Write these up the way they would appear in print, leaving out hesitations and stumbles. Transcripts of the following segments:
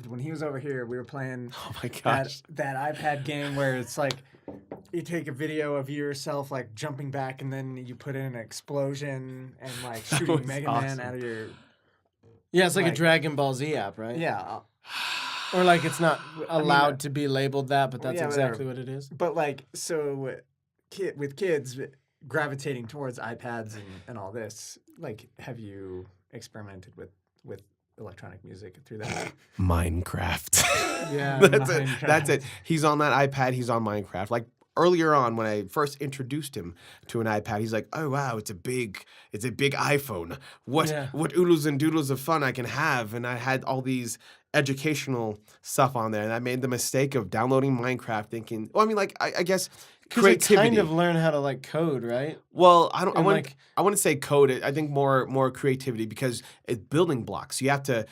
when he was over here, we were playing Oh my that gosh. that iPad game where it's like you take a video of yourself like jumping back and then you put in an explosion and like That shooting was Mega Man awesome. out of your Yeah, it's like a like Dragon Ball Z app, right? yeah. Or like it's not allowed mean, to be labeled that, but that's yeah, exactly whatever. what it is. But like so with kids gravitating towards iPads and all this, like have you experimented with electronic music through that? Minecraft. Yeah, That's it. Minecraft. That's it. He's on that iPad. He's on Minecraft. Like earlier on, when I first introduced him to an iPad, he's like, "Oh wow, it's a big iPhone. What oodles and doodles of fun I can have!" And I had all these educational stuff on there, and I made the mistake of downloading Minecraft, thinking, well, I mean, like I guess Because they creativity. kind of learn how to like code, right? Well, I don't. And, I wouldn't say code. I think more creativity because it's building blocks. You have to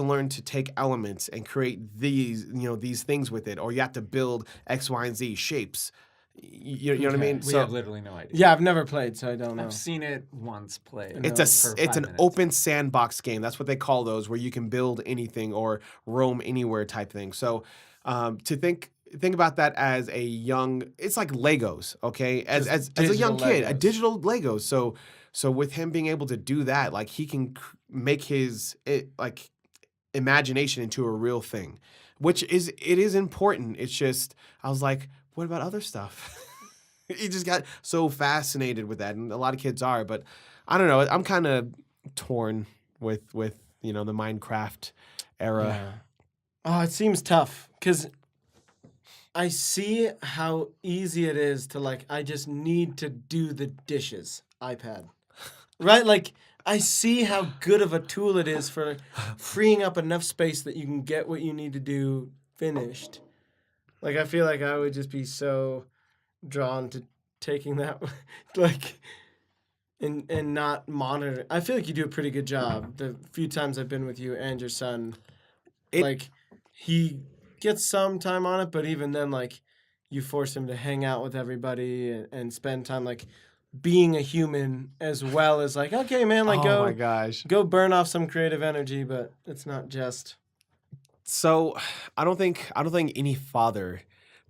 learn to take elements and create these things with it, or you have to build X, Y, and Z shapes. You know what I mean? We have literally no idea. Yeah, I've never played, so I don't know. I've seen it once played. It's for it's 5 an minutes. open sandbox game. That's what they call those, where you can build anything or roam anywhere type thing. So to think about that as a young, it's like Legos, okay? As a young digital kid, a Legos. digital Legos. So with him being able to do that, like he can make his like imagination into a real thing, which is important. It's just I was like, what about other stuff? He just got so fascinated with that, and a lot of kids are, but I don't know. I'm kind of torn with the Minecraft era. Yeah. Oh, it seems tough because I see how easy it is to like. I just need to do the dishes. iPad, right? Like I see how good of a tool it is for freeing up enough space that you can get what you need to do finished. Like I feel like I would just be so drawn to taking that, like. And not monitor. I feel like you do a pretty good job. The few times I've been with you and your son, like he gets some time on it, but even then, like you force him to hang out with everybody and spend time like being a human as well as like, okay, man, like Oh my gosh. go burn off some creative energy, but it's not just. So I don't think any father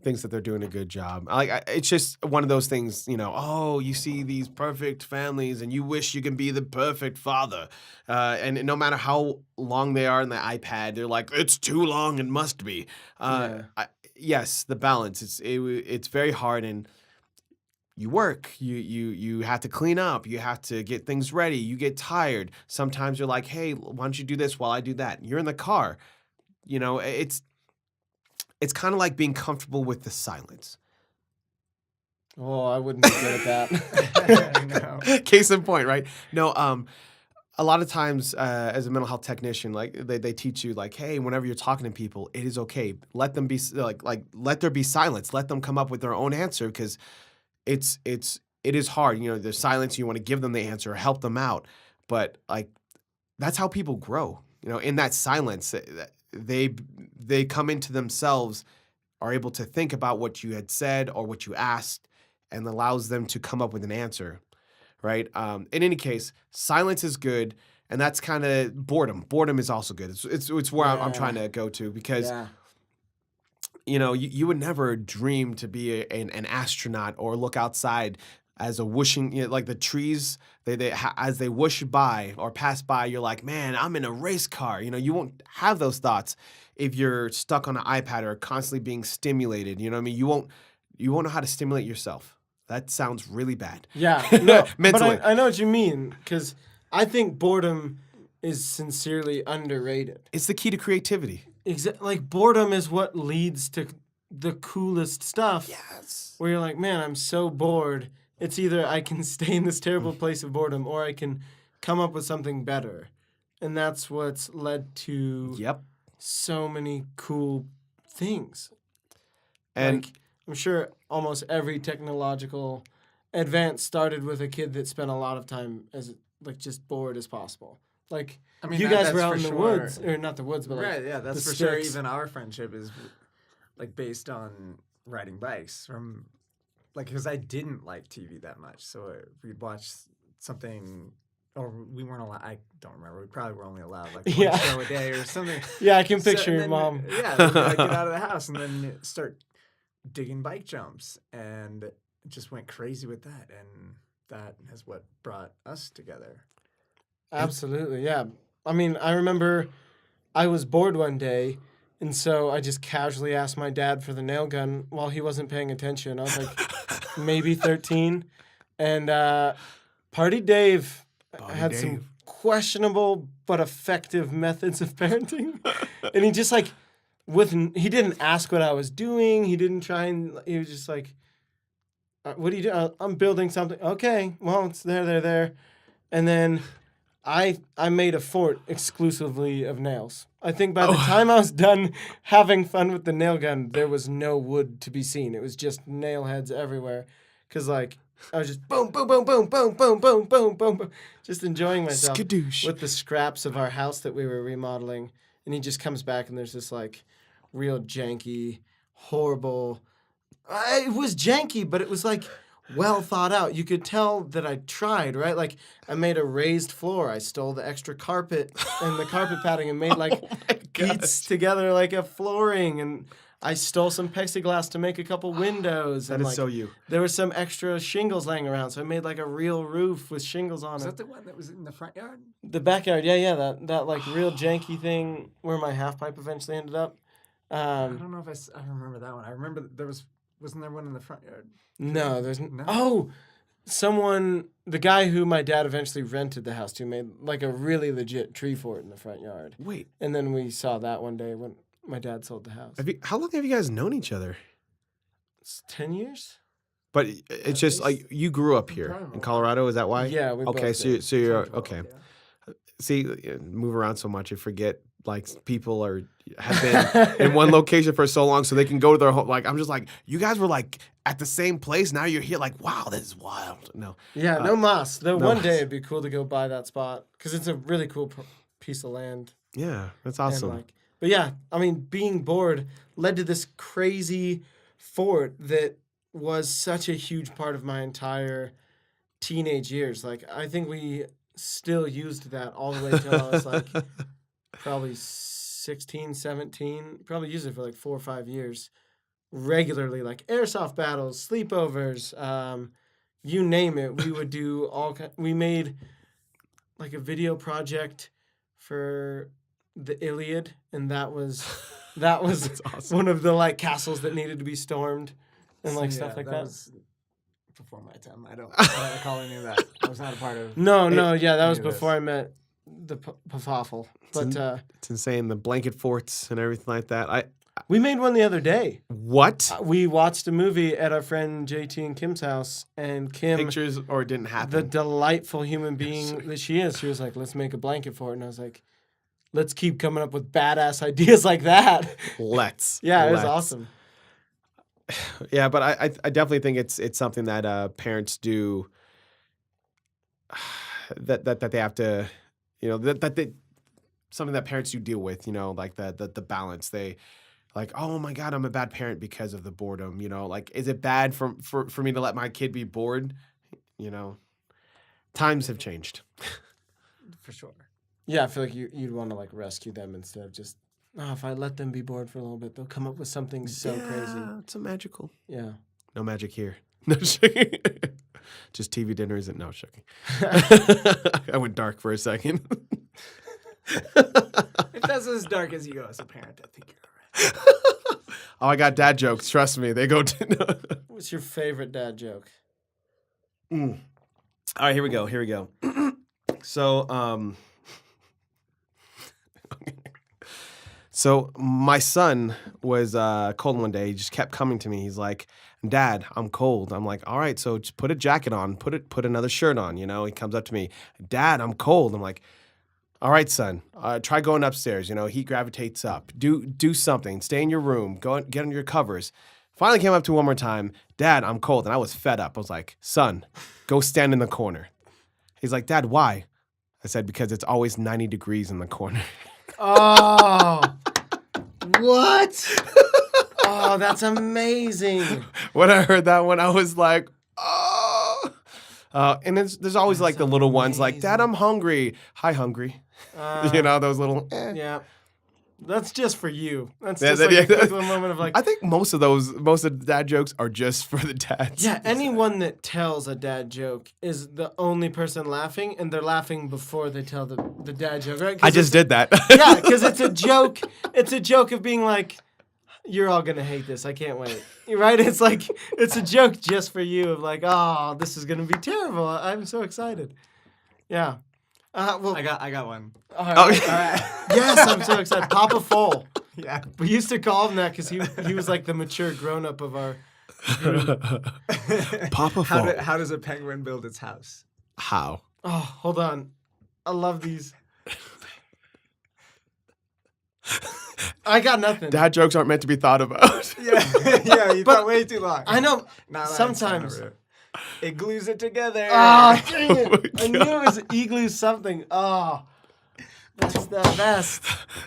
thinks that they're doing a good job. It's just one of those things, oh, you see these perfect families and you wish you can be the perfect father. And no matter how long they are in the iPad, they're like, it's too long, it must be. Yes, the balance, it's very hard, and you work, you have to clean up, you have to get things ready, you get tired. Sometimes you're like, hey, why don't you do this while I do that? You're in the car. It's kind of like being comfortable with the silence. Oh, I wouldn't be good at that. No. Case in point, right? No, a lot of times as a mental health technician, like they teach you, like, hey, whenever you're talking to people, it is okay. Let them be like let there be silence. Let them come up with their own answer because it is hard. There's silence. You want to give them the answer, help them out, but like that's how people grow. In that silence, they come into themselves, are able to think about what you had said or what you asked, and allows them to come up with an answer, right? In any case, silence is good, and that's kind of boredom. Boredom is also good. It's where I'm trying to go to because you would never dream to be an astronaut or look outside as a whooshing, like the trees, as they whoosh by or pass by, you're like, man, I'm in a race car. You won't have those thoughts if you're stuck on an iPad or constantly being stimulated. You know what I mean? You won't know how to stimulate yourself. That sounds really bad. Yeah, no, Mentally. but I know what you mean because I think boredom is sincerely underrated. It's the key to creativity. Like boredom is what leads to the coolest stuff. Yes. Where you're like, man, I'm so bored. It's either I can stay in this terrible place of boredom or I can come up with something better. And that's what's led to so many cool things. And like, I'm sure almost every technological advance started with a kid that spent a lot of time as like just bored as possible. Like you guys were out in the woods, or not the woods, but right, like yeah, that's the for sure. sticks. Even our friendship is like based on riding bikes from. Like, because I didn't like TV that much, so we'd watch something or we weren't allowed. I don't remember. We probably were only allowed like one Yeah. show a day or something. Yeah, I can So- picture and your then, mom. Yeah, they'd be like, get out of the house, and then start digging bike jumps, and just went crazy with that, and that is what brought us together. Absolutely, yeah. I mean, I remember I was bored one day, and so I just casually asked my dad for the nail gun while he wasn't paying attention. I was like maybe 13, and Party Dave had some questionable but effective methods of parenting, and he just like he didn't ask what I was doing. He didn't try and he was just like, "What are you doing?" I'm building something. Okay, well it's there, and then. I made a fort exclusively of nails. I think by the time I was done having fun with the nail gun, there was no wood to be seen. It was just nail heads everywhere. Because, like, I was just boom, boom, boom, boom, boom, boom, boom, boom, boom, boom, just enjoying myself Skadoosh. with the scraps of our house that we were remodeling. And he just comes back and there's this, like, real janky, horrible... it was janky, but it was, like... well thought out. You could tell that I tried, right? Like I made a raised floor. I stole the extra carpet and the carpet padding and made like beats together like a flooring. And I stole some plexiglass to make a couple windows. That and is like, so you. There was some extra shingles laying around, so I made like a real roof with shingles on Was it. that the one that was in the front yard? The backyard, yeah, that like real janky thing where my half pipe eventually ended up. I don't know if I remember that one. I remember wasn't there one in the front yard? No, there's No? Oh, the guy who my dad eventually rented the house to made like a really legit tree fort in the front yard. Wait, And then we saw that one day when my dad sold the house. how long have you guys known each other? It's 10 years? But it's just like you grew up here Probably in more. Colorado. Is that why? Yeah, we Okay, both so did. so you're 10, 12, okay. yeah. See, move around so much, you forget like people have been in one location for so long, so they can go to their home. Like I'm just like, you guys were like at the same place. Now you're here. Like, wow, this is wild. No, Yeah, no mas. Though no one mas. day it'd be cool to go buy that spot because it's a really cool piece of land. yeah, that's And, awesome. like, but yeah, I mean, being bored led to this crazy fort that was such a huge part of my entire teenage years. Like, I think we still used that all the way till I was like probably 16, 17. Probably used it for like 4 or 5 years regularly, like airsoft battles, sleepovers, you name it. We would do we made like a video project for the Iliad, and that was That's awesome. one of the like castles that needed to be stormed and like So, stuff yeah, like that. was before my time. I don't recall any of that. I was not a part of. No, yeah, that was any of before this. I met the Pfaffel. But It's insane. The blanket forts and everything like that. we made one the other day. What We watched a movie at our friend JT and Kim's house, and Kim, pictures or it didn't the happen? delightful human being that she is, she was like, let's make a blanket fort. And I was like, let's keep coming up with badass ideas like that. Let's. Yeah, it was Let's. awesome. Yeah, but I definitely think it's something that parents do that they have to, that they something that parents do deal with, like the balance. They like, oh my God, I'm a bad parent because of the boredom. Like, is it bad for me to let my kid be bored? Times have changed. For sure. Yeah, I feel like you'd want to like rescue them instead of just, if I let them be bored for a little bit, they'll come up with something so crazy. It's a magical. Yeah. No magic here. No joking. Just TV dinners and no joking. I went dark for a second. If that's as dark as you go as a parent, I think you're all right. Oh, I got dad jokes. Trust me, they go. What's your favorite dad joke? All right, here we go. So, so my son was cold one day. He just kept coming to me. He's like, "Dad, I'm cold." I'm like, "All right, so just put a jacket on. Put another shirt on." He comes up to me, "Dad, I'm cold." I'm like, "All right, son. Try going upstairs. He gravitates up. Do something. Stay in your room. Get under your covers." Finally came up to one more time. "Dad, I'm cold." And I was fed up. I was like, "Son, go stand in the corner." He's like, "Dad, why?" I said, "Because it's always 90 degrees in the corner." Oh, what? Oh, that's amazing. When I heard that one, I was like, "Oh." And there's always like the little ones like, Dad, amazing. I'm hungry. Hi, hungry. You know, those little. Yeah. That's just for you. That's Yeah, just that- like a yeah. quick little moment of like, I think most of the dad jokes are just for the dads. yeah, anyone that tells a dad joke is the only person laughing, and they're laughing before they tell the dad joke, right? 'Cause I just did that. yeah, because it's a joke. It's a joke of being like, you're all gonna hate this. I can't wait. Right? It's like it's a joke just for you of like, oh, this is gonna be terrible. I'm so excited. Yeah. Well, I got one. all right. Oh, Yes, I'm so excited. Papa Foal. Yeah. We used to call him that because he was like the mature grown up of our group. Papa How, Fall. how does a penguin build its house? How? Oh, hold on. I love these. I got nothing. Dad jokes aren't meant to be thought about. Yeah, yeah, you But thought way too long. I know. Now that Sometimes. it's over. It glues it together. Ah, dang it. Oh my I knew it was igloo something. Oh, that's the best.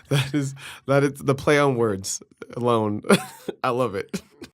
That is the play on words alone. I love it.